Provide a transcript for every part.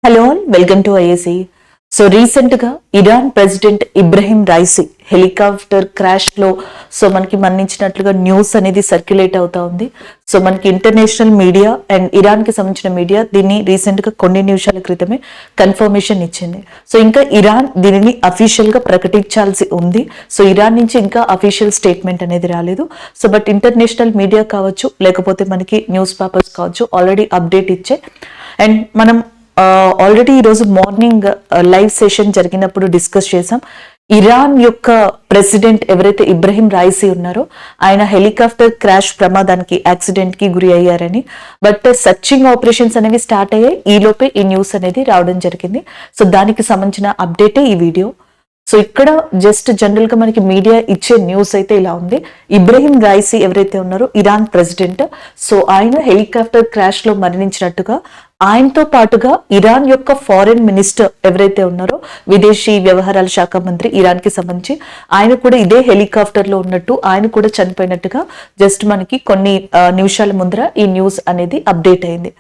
Hello all welcome to IAC. So recent గా Iran president Ebrahim Raisi helicopter crash లో మనకి మరణించినట్లుగా news అనేది circulate అవుతా ఉంది. సో మనకి ఇంటర్నేషనల్ మీడియా అండ్ ఇరాన్ కి సంబంధించిన మీడియా దీన్ని రీసెంట్ గా కొన్ని నిమిషాల క్రితమే కన్ఫర్మేషన్ ఇచ్చింది. సో ఇంకా ఇరాన్ దీనిని అఫీషియల్ గా ప్రకటించాల్సి ఉంది. సో ఇరాన్ నుంచి ఇంకా అఫీషియల్ స్టేట్మెంట్ అనేది రాలేదు. సో బట్ ఇంటర్నేషనల్ మీడియా కావచ్చు, లేకపోతే మనకి న్యూస్ పేపర్స్ కావచ్చు, ఆల్రెడీ అప్డేట్ ఇచ్చే. అండ్ మనం ఆల్రెడీ ఈరోజు మార్నింగ్ లైవ్ సెషన్ జరిగినప్పుడు డిస్కస్ చేసాం. ఇరాన్ యొక్క ప్రెసిడెంట్ ఎవరైతే ఇబ్రహీం రైసీ ఉన్నారో ఆయన హెలికాప్టర్ క్రాష్ ప్రమాదానికి యాక్సిడెంట్ కి గురి అయ్యారని. బట్ సర్చింగ్ ఆపరేషన్స్ అనేవి స్టార్ట్ అయ్యాయి. ఈ లోపే ఈ న్యూస్ అనేది రావడం జరిగింది. సో దానికి సంబంధించిన అప్డేటే ఈ వీడియో. సో ఇక్కడ జస్ట్ జనరల్ గా మనకి మీడియా ఇచ్చే న్యూస్ అయితే ఇలా ఉంది. ఇబ్రహీం రైసీ ఎవరైతే ఉన్నారో ఇరాన్ ప్రెసిడెంట్, సో ఆయన హెలికాప్టర్ క్రాష్ లో మరణించినట్టుగా, ఆయనతో పాటుగా ఇరాన్ యొక్క ఫారెన్ మినిస్టర్ ఎవరైతే ఉన్నారో విదేశీ వ్యవహారాల శాఖ మంత్రి ఇరాన్ కి సంబంధించి, ఆయన కూడా ఇదే హెలికాప్టర్ లో ఉన్నట్టు, ఆయన కూడా చనిపోయినట్టుగా జస్ట్ మనకి కొన్ని నిమిషాల ముందర ఈ న్యూస్ అనేది అప్డేట్ అయింది.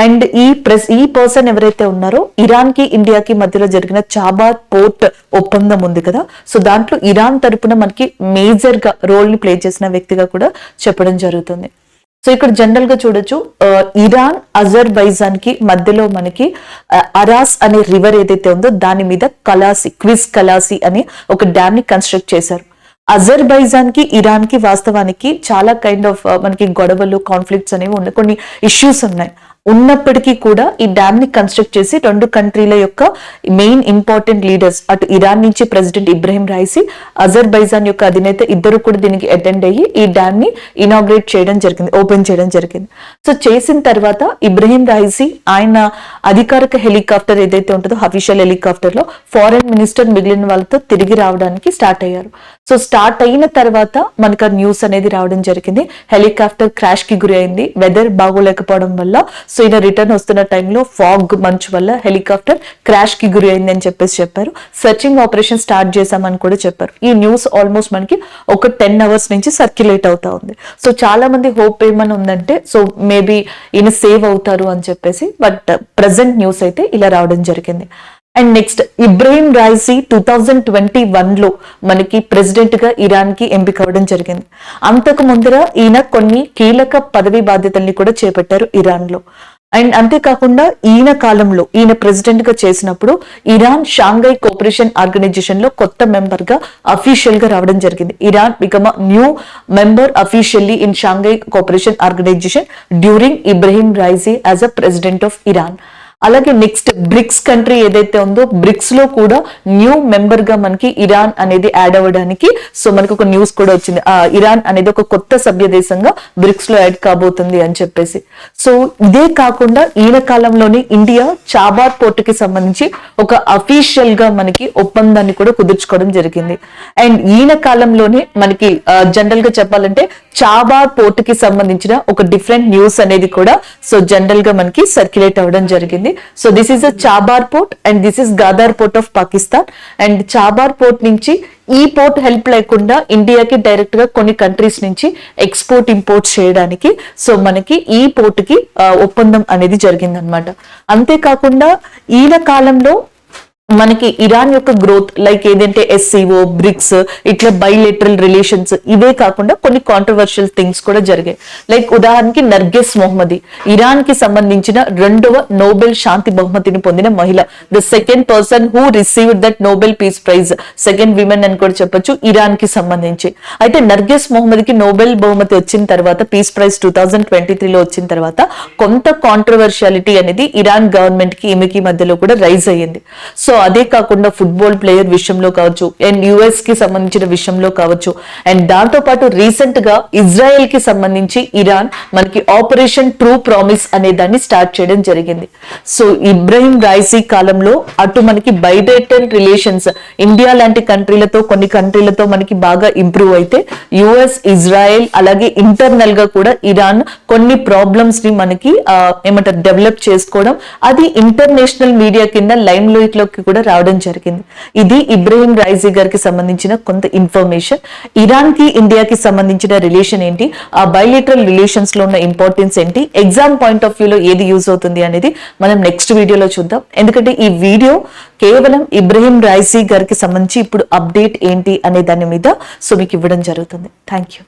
అండ్ ఈ పర్సన్ ఎవరైతే ఉన్నారో ఇరాన్ కి ఇండియాకి మధ్యలో జరిగిన చాబార్ పోర్ట్ ఒప్పందం ఉంది కదా, సో దాంట్లో ఇరాన్ తరపున మనకి మేజర్ గా రోల్ ని ప్లే చేసిన వ్యక్తిగా కూడా చెప్పడం జరుగుతుంది. సో ఇక్కడ జనరల్ గా చూడొచ్చు, ఇరాన్ అజర్బైజాన్ కి మధ్యలో మనకి అరాస్ అనే రివర్ ఏదైతే ఉందో దాని మీద క్విజ్ కలాసి అని ఒక డ్యామ్ ని కన్స్ట్రక్ట్ చేశారు. అజర్బైజాన్ కి ఇరాన్ కి వాస్తవానికి చాలా కైండ్ ఆఫ్ మనకి గొడవలు, కాన్ఫ్లిక్ట్స్ అనేవి ఉన్నాయి, కొన్ని ఇష్యూస్ ఉన్నాయి. ఉన్నప్పటికీ కూడా ఈ డ్యామ్ ని కన్స్ట్రక్ట్ చేసి రెండు కంట్రీల యొక్క మెయిన్ ఇంపార్టెంట్ లీడర్స్, అటు ఇరాన్ నుంచి ప్రెసిడెంట్ ఇబ్రహీం రైసీ, అజర్బైజాన్ యొక్క అధినేత ఇద్దరు కూడా దీనికి అటెండ్ అయ్యి ఈ డ్యామ్ ని ఇనాగ్రేట్ చేయడం జరిగింది, ఓపెన్ చేయడం జరిగింది. సో చేసిన తర్వాత ఇబ్రహీం రైసీ ఆయన అధికారిక హెలికాప్టర్ ఏదైతే ఉంటుందో అఫీషియల్ హెలికాప్టర్ లో ఫారెన్ మినిస్టర్ మిగిలిన వాళ్ళతో తిరిగి రావడానికి స్టార్ట్ అయ్యారు. సో స్టార్ట్ అయిన తర్వాత మనకు న్యూస్ అనేది రావడం జరిగింది, హెలికాప్టర్ క్రాష్ కి గురి అయింది, వెదర్ బాగోలేకపోవడం వల్ల. సో ఇలా రిటర్న్ వస్తున్న టైంలో ఫాగ్ మంచు వల్ల హెలికాప్టర్ క్రాష్ కి గురి అయింది అని చెప్పారు. సర్చింగ్ ఆపరేషన్ స్టార్ట్ చేశామని కూడా చెప్పారు. ఈ న్యూస్ ఆల్మోస్ట్ మనకి ఒక 10 hours నుంచి సర్క్యులేట్ అవుతా ఉంది. సో చాలా మంది హోప్ ఏమని ఉందంటే, సో మేబీ ఈయన సేవ్ అవుతారు అని చెప్పేసి. బట్ ప్రెసెంట్ న్యూస్ అయితే ఇలా రావడం జరిగింది. అండ్ నెక్స్ట్, ఇబ్రహీం రైసీ 2021 లో మనకి ప్రెసిడెంట్ గా ఇరాన్ కి ఎంపిక అవ్వడం జరిగింది. అంతకు ముందర ఈయన కొన్ని కీలక పదవి బాధ్యతల్ని కూడా చేపట్టారు ఇరాన్ లో. అండ్ అంతేకాకుండా ఈయన కాలంలో ఈయన ప్రెసిడెంట్ గా చేసినప్పుడు ఇరాన్ షాంఘై కోఆపరేషన్ ఆర్గనైజేషన్ లో కొత్త మెంబర్ గా అఫీషియల్ గా రావడం జరిగింది. Iran become new member officially in Shanghai cooperation organization during Ebrahim Raisi as a president of Iran. అలాగే నెక్స్ట్, బ్రిక్స్ కంట్రీ ఏదైతే ఉందో బ్రిక్స్ లో కూడా న్యూ మెంబర్ గా మనకి ఇరాన్ అనేది యాడ్ అవ్వడానికి సో మనకు ఒక న్యూస్ కూడా వచ్చింది, ఇరాన్ అనేది ఒక కొత్త సభ్య దేశంగా బ్రిక్స్ లో యాడ్ కాబోతుంది అని చెప్పేసి. సో ఇదే కాకుండా ఈయన కాలంలోనే ఇండియా చాబార్ పోర్ట్ కి సంబంధించి ఒక అఫీషియల్ గా మనకి ఒప్పందాన్ని కూడా కుదుర్చుకోవడం జరిగింది. అండ్ ఈయన కాలంలోనే మనకి జనరల్ గా చెప్పాలంటే చాబార్ పోర్ట్ కి సంబంధించిన ఒక డిఫరెంట్ న్యూస్ అనేది కూడా సో జనరల్ గా మనకి సర్క్యులేట్ అవ్వడం జరిగింది. So this is a Chabahar port and this is Gwadar port of Pakistan. And Chabahar port నుంచి ఈ పోర్ట్ హెల్ప్ లేకుండా ఇండియాకి డైరెక్ట్ గా కొన్ని కంట్రీస్ నుంచి ఎక్స్పోర్ట్ ఇంపోర్ట్ చేయడానికి సో మనకి ఈ పోర్ట్ కి ఒప్పందం అనేది జరిగిందనమాట. అంతేకాకుండా ఈయన కాలంలో మనకి ఇరాన్ యొక్క గ్రోత్ లైక్ ఏదంటే SCO, బ్రిక్స్, ఇట్లా బైలేటరల్ రిలేషన్స్, ఇవే కాకుండా కొన్ని కాంట్రవర్షియల్ థింగ్స్ కూడా జరిగాయి. లైక్ ఉదాహరణకి నర్గిస్ మొహమ్మది ఇరాన్ కి సంబంధించిన 2వ నోబెల్ శాంతి బహుమతిని పొందిన మహిళ, the second person who received that Nobel peace prize, second women అని కూడా చెప్పొచ్చు ఇరాన్ కి సంబంధించి. అయితే నర్గిస్ మొహమ్మద్కి నోబెల్ బహుమతి వచ్చిన తర్వాత, పీస్ ప్రైజ్ 2023లో వచ్చిన తర్వాత కొంత కాంట్రవర్షియాలిటీ అనేది ఇరాన్ గవర్నమెంట్ కి ఈమెకి మధ్యలో కూడా రైజ్ అయ్యింది. సో అదే కాకుండా ఫుట్బాల్ ప్లేయర్ విషయంలో కావచ్చు, అండ్ US కి సంబంధించిన విషయంలో కావచ్చు, అండ్ దాంతో పాటు రీసెంట్ గా ఇజ్రాయెల్ కి సంబంధించి ఇరాన్ మనకి ఆపరేషన్ ట్రూ ప్రామిస్ అనే దాన్ని స్టార్ట్ చేయడం జరిగింది. సో ఇబ్రహీం రైసీ కాలంలో అటు మనకి బైలేటరల్ రిలేషన్స్ ఇండియా లాంటి కంట్రీలతో, కొన్ని కంట్రీలతో మనకి బాగా ఇంప్రూవ్ అయితే, US, ఇజ్రాయెల్ అలాగే ఇంటర్నల్ గా కూడా ఇరాన్ కొన్ని ప్రాబ్లమ్స్ ని మనకి ఏమంటారు డెవలప్ చేసుకోవడం, అది ఇంటర్నేషనల్ మీడియా కింద లైమ్ లైట్ లోకి కూడా రావడం జరిగింది. ఇది ఇబ్రహీం రైసీ గారికి సంబంధించిన కొంత ఇన్ఫర్మేషన్. ఇరాన్ కి ఇండియాకి సంబంధించిన రిలేషన్ ఏంటి, ఆ బైలేటరల్ రిలేషన్స్ లో ఉన్న ఇంపార్టెన్స్ ఏంటి, ఎగ్జామ్ పాయింట్ ఆఫ్ వ్యూ లో ఏది యూజ్ అవుతుంది అనేది మనం నెక్స్ట్ వీడియోలో చూద్దాం. ఎందుకంటే ఈ వీడియో కేవలం ఇబ్రహీం రైసీ గారికి సంబంధించి ఇప్పుడు అప్డేట్ ఏంటి అనే దాని మీద సో మీకు ఇవ్వడం జరుగుతుంది. Thank you.